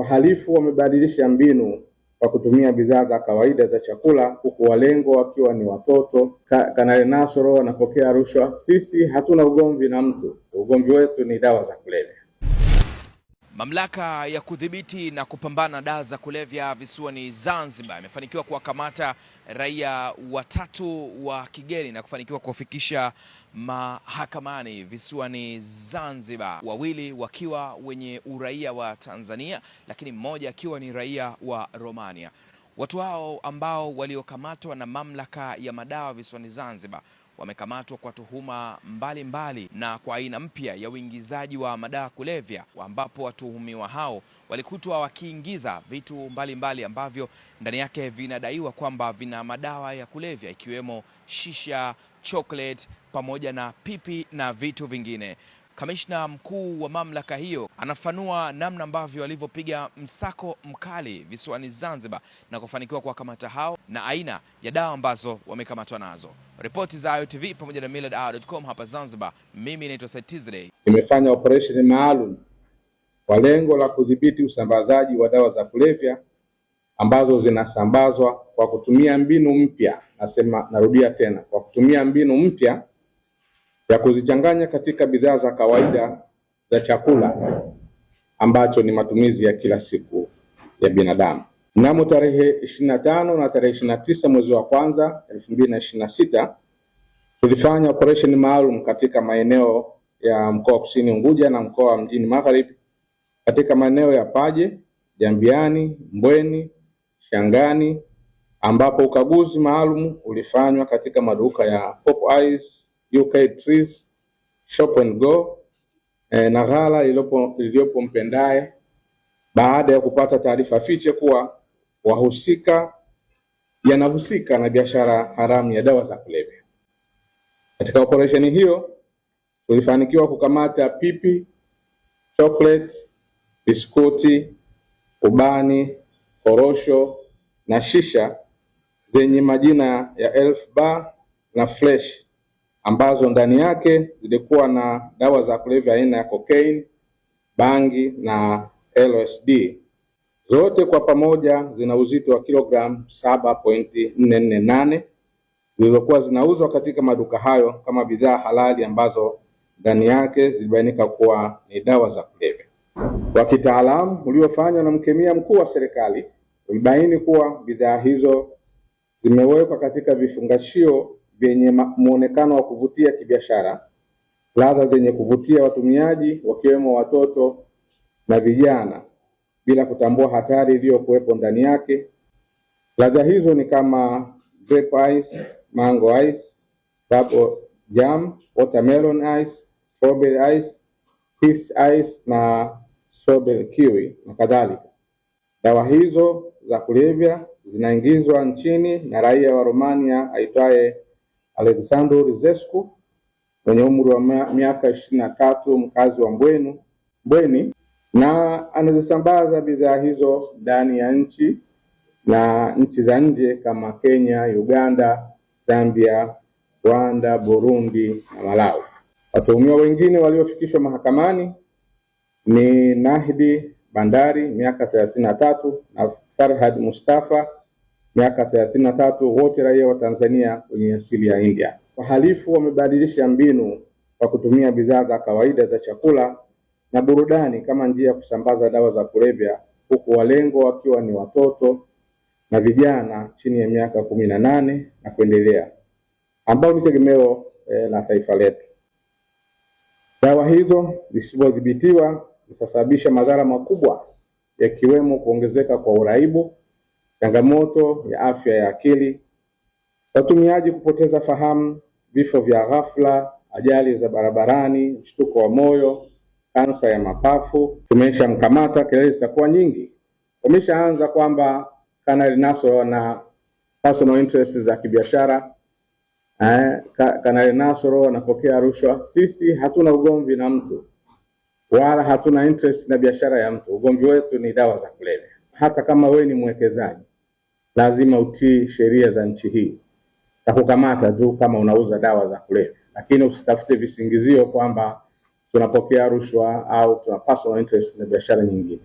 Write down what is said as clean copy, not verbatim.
Wahalifu wamebadilisha mbinu kwa kutumia bidhaa za kawaida za chakula, huku walengo wakiwa ni watoto. Kanali Nasoro anapokea rushwa. Sisi hatuna ugomvi na mtu, ugomvi wetu ni dawa za kulevya. Mamlaka ya kudhibiti na kupambana na dawa za kulevya visiwani Zanzibar imefanikiwa kuwakamata raia watatu wa kigeni na kufanikiwa kuwafikisha mahakamani visiwani Zanzibar, wawili wakiwa wenye uraia wa Tanzania lakini mmoja akiwa ni raia wa Romania. Watu hao ambao waliokamatwa na mamlaka ya madawa visiwani Zanzibar wamekamatwa kwa tuhuma mbalimbali na kwa aina mpya ya uingizaji wa madawa kulevya, ambapo watuhumiwa hao walikutwa wakiingiza vitu mbalimbali ambavyo ndani yake vinadaiwa kwamba vina madawa ya kulevya, ikiwemo shisha, chocolate pamoja na pipi na vitu vingine. Kamishna mkuu wa mamlaka hiyo anafanua namna ambavyo walivyopiga msako mkali visiwani Zanzibar na kufanikiwa kuwakamata hao na aina ya dawa ambazo wamekamatwa nazo. Ripoti za AyoTV pamoja na millardayo.com hapa Zanzibar. Mimi naitwa Said Tizedey. Imefanya operation maalum kwa lengo la kudhibiti usambazaji wa dawa za kulevya ambazo zinasambazwa kwa kutumia mbinu mpya. Narudia tena, kwa kutumia mbinu mpya ya kuzichanganya katika bidhaa za kawaida za chakula ambacho ni matumizi ya kila siku ya binadamu. Mnamo tarehe 25 na tarehe 29 mwezi wa kwanza 2026 tulifanya operation maalum katika maeneo ya mkoa wa Kusini Unguja na mkoa wa Mjini Magharibi, katika maeneo ya Paje, Jambiani, Mbweni, Shangani, ambapo ukaguzi maalum ulifanywa katika maduka ya Pop Eyes, UK Trees, Shop and Go na ghala iliyopo Mpendae, baada ya kupata taarifa fiche kuwa wahusika yanahusika na biashara haramu ya dawa za kulevya. Katika operesheni hiyo tulifanikiwa kukamata pipi, chocolate, biskuti, ubani, korosho na shisha zenye majina ya Elf Bar na Fresh, ambazo ndani yake zilikuwa na dawa za kulevya aina ya cocaine, bangi na LSD. Zote kwa pamoja zina uzito wa kilogramu 7.448 zilizokuwa zinauzwa katika maduka hayo kama bidhaa halali ambazo ndani yake zilibainika kuwa ni dawa za kulevya. Kwa kitaalamu uliofanywa na mkemia mkuu wa serikali, ulibaini kuwa bidhaa hizo zimewekwa katika vifungashio vyenye muonekano wa kuvutia kibiashara, ladha zenye kuvutia watumiaji wakiwemo watoto na vijana, bila kutambua hatari iliyokuwepo ndani yake. Ladha hizo ni kama grape ice, mango ice, bubble jam, watermelon ice, strawberry ice, peach ice na strawberry kiwi na kadhalika. Dawa hizo za kulevya zinaingizwa nchini na raia wa Romania aitwaye Alexandru Rizescu mwenye umri wa miaka 23, mkazi wa Mbweni, na anazisambaza bidhaa hizo ndani ya nchi na nchi za nje kama Kenya, Uganda, Zambia, Rwanda, Burundi na Malawi. Watuhumiwa wengine waliofikishwa mahakamani ni Nahdi Bandari miaka 33 na Farhad Mustafa miaka 33, wote raia wa Tanzania wenye asili ya India. Wahalifu wamebadilisha mbinu kwa kutumia bidhaa za kawaida za chakula na burudani kama njia ya kusambaza dawa za kulevya, huku walengo wakiwa ni watoto na vijana chini ya miaka 18 na kuendelea, ambao ni tegemeo la taifa letu. Dawa hizo zisipodhibitiwa zitasababisha madhara makubwa, yakiwemo kuongezeka kwa uraibu, changamoto ya afya ya akili, watumiaji kupoteza fahamu, vifo vya ghafla, ajali za barabarani, mshtuko wa moyo, kansa ya mapafu. Tumeshamkamata, kelele zitakuwa nyingi. Wameshaanza kwamba Kanali Nasoro na personal interests za kibiashara. Kanali Nasoro anapokea rushwa. Sisi hatuna ugomvi na mtu wala hatuna interest na biashara ya mtu. Ugomvi wetu ni dawa za kulevya. Hata kama wewe ni mwekezaji, lazima utii sheria za nchi hii. Takukamata tu kama unauza dawa za kulevya, lakini usitafute visingizio kwamba tunapokea rushwa au tuna personal interest na biashara nyingine.